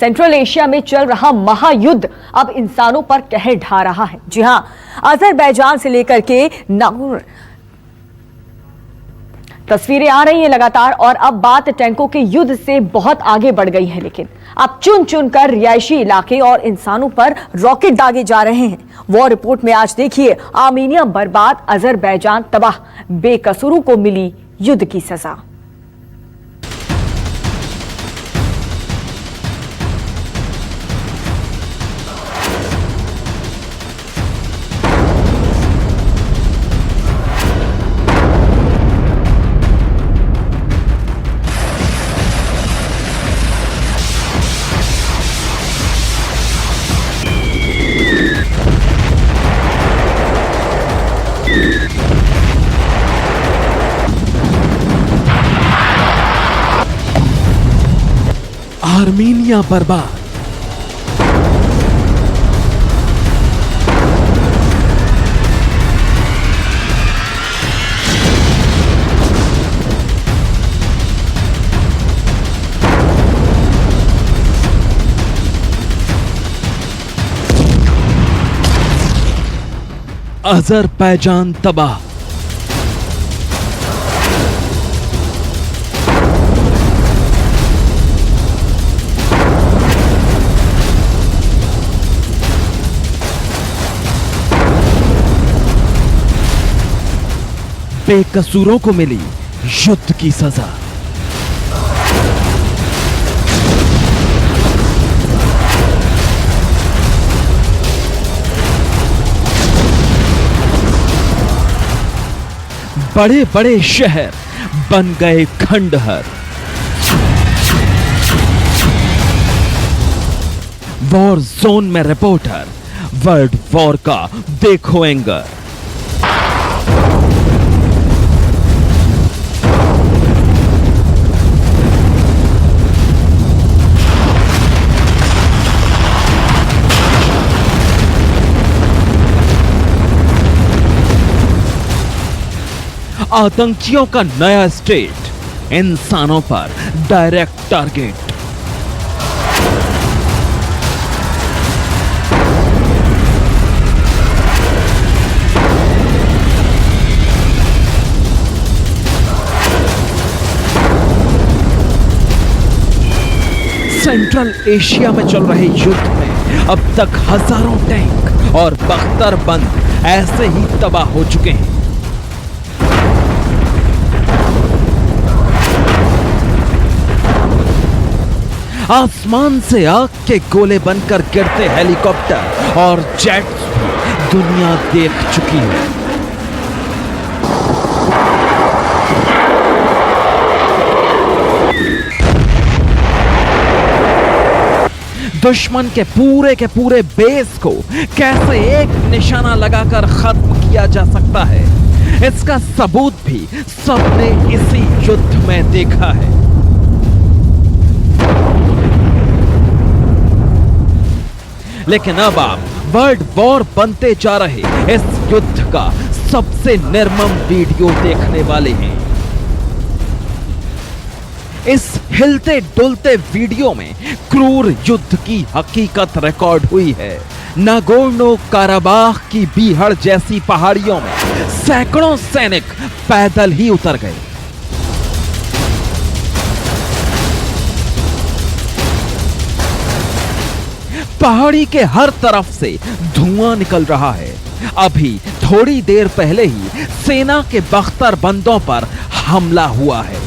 Central Asia में चल रहा महायुद्ध अब इंसानों पर कहर ढा रहा है। जी हां, अजरबैजान से लेकर के नागोर तस्वीरें आ रही हैं लगातार और अब बात टैंकों के युद्ध से बहुत आगे बढ़ गई है। लेकिन अब चुन चुन कर रिहायशी इलाके और इंसानों पर रॉकेट दागे जा रहे हैं। वॉर रिपोर्ट में आज देखिए, आर्मेनिया बर्बाद, अजरबैजान तबाह, बेकसूरों को मिली युद्ध की सजा। आर्मेनिया बर्बाद, अजरबैजान तबाह। बेकसूरों को मिली युद्ध की सजा। बड़े बड़े शहर बन गए खंडहर। वॉर जोन में रिपोर्टर, वर्ल्ड वॉर का देखो एंगर। आतंकियों का नया स्टेट, इंसानों पर डायरेक्ट टारगेट। सेंट्रल एशिया में चल रहे युद्ध में अब तक हजारों टैंक और बख्तरबंद ऐसे ही तबाह हो चुके हैं। आसमान से आग के गोले बनकर गिरते हेलीकॉप्टर और जेट्स भी दुनिया देख चुकी है। दुश्मन के पूरे बेस को कैसे एक निशाना लगाकर खत्म किया जा सकता है, इसका सबूत भी सबने इसी युद्ध में देखा है। लेकिन अब आप वर्ल्ड वॉर बनते जा रहे इस युद्ध का सबसे निर्मम वीडियो देखने वाले हैं। इस हिलते डुलते वीडियो में क्रूर युद्ध की हकीकत रिकॉर्ड हुई है। नागोर्नो काराबाख की बीहड़ जैसी पहाड़ियों में सैकड़ों सैनिक पैदल ही उतर गए। पहाड़ी के हर तरफ से धुआं निकल रहा है। अभी थोड़ी देर पहले ही सेना के बख्तरबंदों पर हमला हुआ है।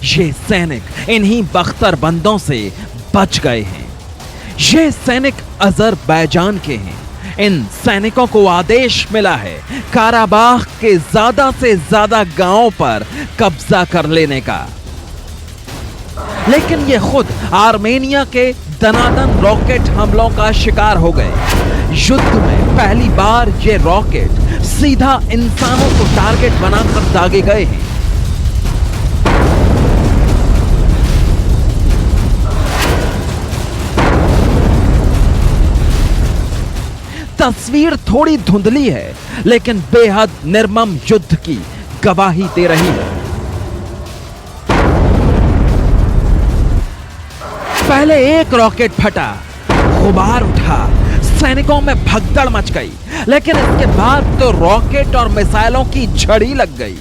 ये सैनिक इन्हीं बख्तरबंदों से बच गए हैं। ये सैनिक अजरबैजान के हैं। इन सैनिकों को आदेश मिला है काराबाख के ज्यादा से ज्यादा गांवों पर कब्जा कर लेने का। लेकिन ये खुद आर्मेनिया के दनादन रॉकेट हमलों का शिकार हो गए। युद्ध में पहली बार ये रॉकेट सीधा इंसानों को टारगेट बनाकर दागे गए हैं। तस्वीर थोड़ी धुंधली है, लेकिन बेहद निर्मम युद्ध की गवाही दे रही है। पहले एक रॉकेट फटा, गुबार उठा, सैनिकों में भगदड़ मच गई, लेकिन इसके बाद तो रॉकेट और मिसाइलों की झड़ी लग गई।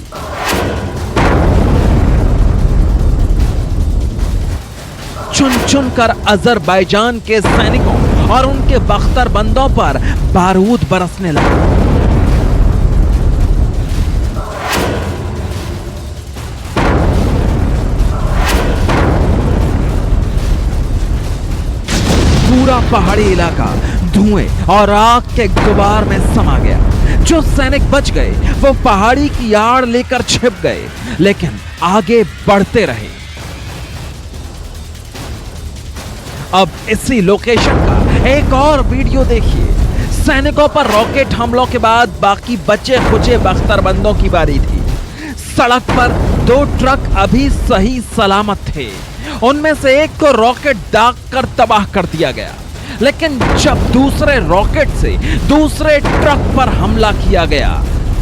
चुन चुन कर अजरबैजान के सैनिकों और उनके बख्तरबंदों पर बारूद बरसने लगा। पूरा पहाड़ी इलाका धुएं और आग के गुबार में समा गया। जो सैनिक बच गए वो पहाड़ी की आड़ लेकर छिप गए, लेकिन आगे बढ़ते रहे। अब इसी लोकेशन का एक और वीडियो देखिए। सैनिकों पर रॉकेट हमलों के बाद बाकी बचे खुचे बख्तरबंदों की बारी थी। सड़क पर 2 ट्रक अभी सही सलामत थे। उनमें से एक को रॉकेट दाग कर तबाह कर दिया गया, लेकिन जब दूसरे रॉकेट से दूसरे ट्रक पर हमला किया गया,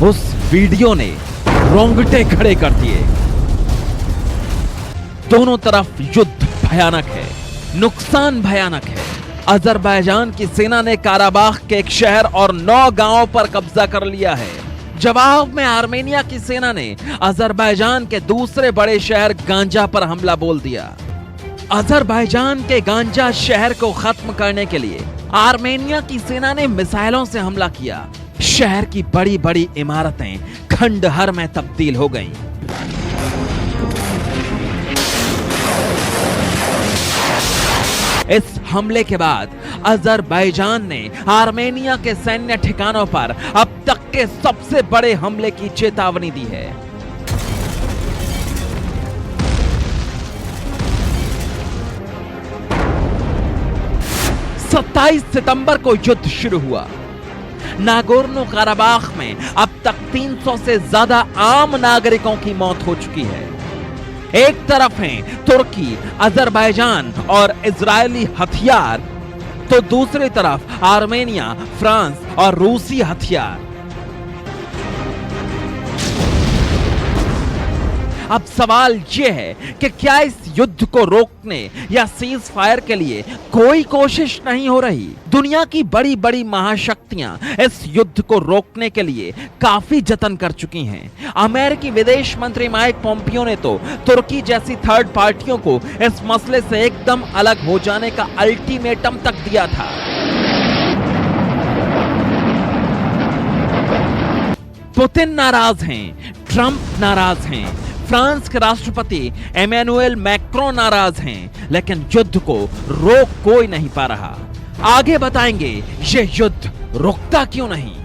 उस वीडियो ने रोंगटे खड़े कर दिए। दोनों तरफ युद्ध भयानक है, नुकसान भयानक है। अजरबैजान की सेना ने काराबाख के एक शहर और 9 गांवों पर कब्जा कर लिया है। जवाब में आर्मेनिया की सेना ने अजरबैजान के दूसरे बड़े शहर गांजा पर हमला बोल दिया। अजरबैजान के गांजा शहर को खत्म करने के लिए आर्मेनिया की सेना ने मिसाइलों से हमला किया। शहर की बड़ी बड़ी इमारतें खंडहर में तब्दील हो गईं। इस हमले के बाद अजरबैजान ने आर्मेनिया के सैन्य ठिकानों पर अब तक के सबसे बड़े हमले की चेतावनी दी है। सत्ताईस सितंबर को युद्ध शुरू हुआ। नागोर्नो काराबाख में अब तक 300 से ज्यादा आम नागरिकों की मौत हो चुकी है। एक तरफ हैं तुर्की, अजरबैजान और इजरायली हथियार, तो दूसरी तरफ आर्मेनिया, फ्रांस और रूसी हथियार। अब सवाल यह है कि क्या इस युद्ध को रोकने या सीज फायर के लिए कोई कोशिश नहीं हो रही? दुनिया की बड़ी बड़ी महाशक्तियां इस युद्ध को रोकने के लिए काफी जतन कर चुकी हैं। अमेरिकी विदेश मंत्री माइक पोम्पियो ने तो तुर्की जैसी थर्ड पार्टियों को इस मसले से एकदम अलग हो जाने का अल्टीमेटम तक दिया था। पुतिन नाराज हैं, ट्रंप नाराज हैं, फ्रांस के राष्ट्रपति एमेनुएल मैक्रोन नाराज हैं, लेकिन युद्ध को रोक कोई नहीं पा रहा। आगे बताएंगे ये युद्ध रुकता क्यों नहीं।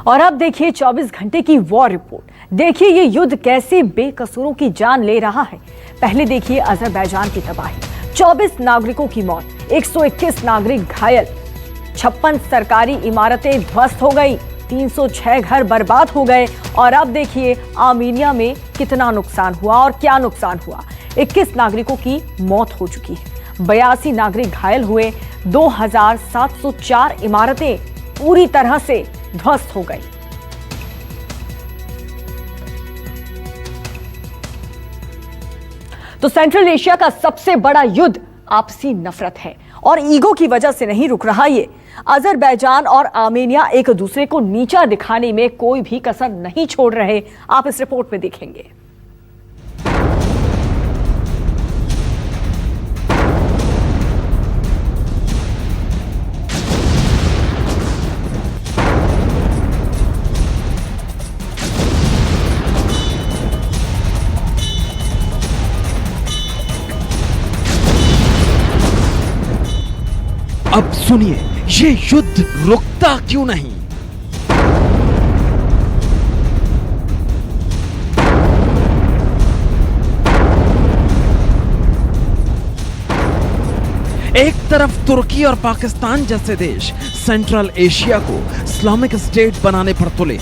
और अब देखिए 24 घंटे की वॉर रिपोर्ट। देखिए ये युद्ध कैसे बेकसूरों की जान ले रहा है। पहले देखिए अजरबैजान की तबाही, 24 नागरिकों की मौत, 121 नागरिक घायल, 56 सरकारी इमारतें ध्वस्त हो गई, 306 घर बर्बाद हो गए। और अब देखिए आर्मेनिया में कितना नुकसान हुआ और क्या नुकसान हुआ। 21 नागरिकों की मौत हो चुकी है, 82 नागरिक घायल हुए, 2704 इमारतें पूरी तरह से ध्वस्त हो गई। तो सेंट्रल एशिया का सबसे बड़ा युद्ध आपसी नफरत है और ईगो की वजह से नहीं रुक रहा ये। अजरबैजान और आर्मेनिया एक दूसरे को नीचा दिखाने में कोई भी कसर नहीं छोड़ रहे। आप इस रिपोर्ट में देखेंगे। अब सुनिए ये युद्ध रुकता क्यों नहीं। एक तरफ तुर्की और पाकिस्तान जैसे देश सेंट्रल एशिया को इस्लामिक स्टेट बनाने पर तुले,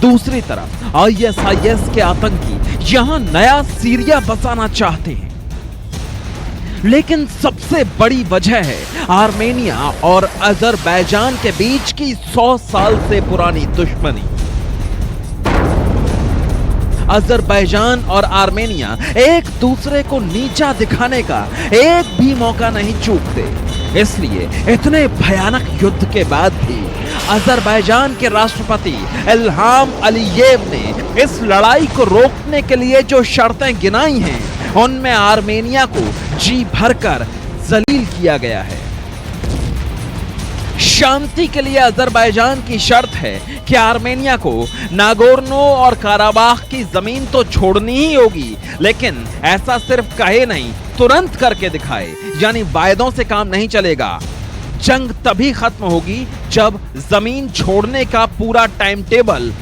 दूसरी तरफ ISIS के आतंकी यहां नया सीरिया बसाना चाहते हैं। लेकिन सबसे बड़ी वजह है आर्मेनिया और अजरबैजान के बीच की 100 साल से पुरानी दुश्मनी। अजरबैजान और आर्मेनिया एक दूसरे को नीचा दिखाने का एक भी मौका नहीं चूकते, इसलिए इतने भयानक युद्ध के बाद भी अजरबैजान के राष्ट्रपति इल्हाम अलीयेव ने इस लड़ाई को रोकने के लिए जो शर्तें गिनाई हैं, उनमें आर्मेनिया को जी भरकर जलील किया गया है। शांति के लिए अजरबैजान की शर्त है कि आर्मेनिया को नागोर्नो और काराबाख की जमीन तो छोड़नी ही होगी, लेकिन ऐसा सिर्फ कहे नहीं, तुरंत करके दिखाए, यानी वायदों से काम नहीं चलेगा। जंग तभी खत्म होगी जब जमीन छोड़ने का पूरा टाइम टेबल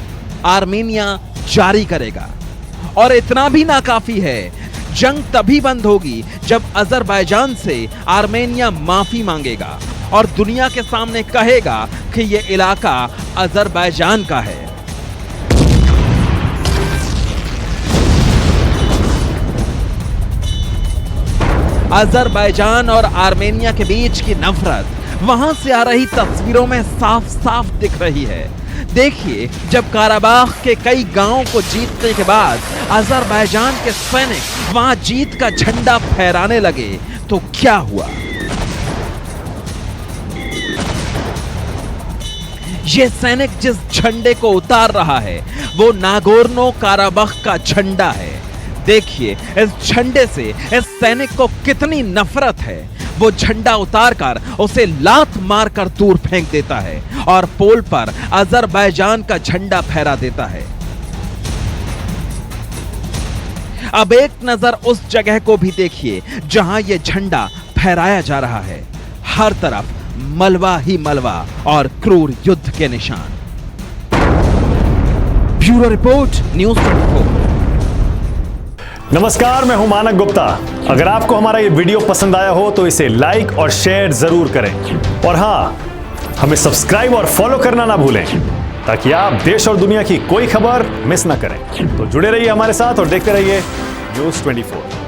आर्मेनिया जारी करेगा। और इतना भी नाकाफी है, जंग तभी बंद होगी जब अजरबैजान से आर्मेनिया माफी मांगेगा और दुनिया के सामने कहेगा कि यह इलाका अजरबैजान का है। अजरबैजान और आर्मेनिया के बीच की नफरत वहां से आ रही तस्वीरों में साफ साफ दिख रही है। देखिए, जब काराबाख के कई गांवों को जीतने के बाद अजरबैजान के सैनिक वहां जीत का झंडा फहराने लगे तो क्या हुआ। ये सैनिक जिस झंडे को उतार रहा है वो नागोर्नो काराबाख का झंडा है। देखिए इस झंडे से इस सैनिक को कितनी नफरत है। वो झंडा उतारकर उसे लात मारकर दूर फेंक देता है और पोल पर अजरबैजान का झंडा फहरा देता है। अब एक नजर उस जगह को भी देखिए जहां यह झंडा फहराया जा रहा है। हर तरफ मलबा ही मलबा और क्रूर युद्ध के निशान। Bureau report, news 24। नमस्कार, मैं हूं मानक गुप्ता। अगर आपको हमारा ये वीडियो पसंद आया हो तो इसे लाइक और शेयर जरूर करें, और हां, हमें सब्सक्राइब और फॉलो करना ना भूलें ताकि आप देश और दुनिया की कोई खबर मिस ना करें। तो जुड़े रहिए हमारे साथ और देखते रहिए न्यूज़ 24।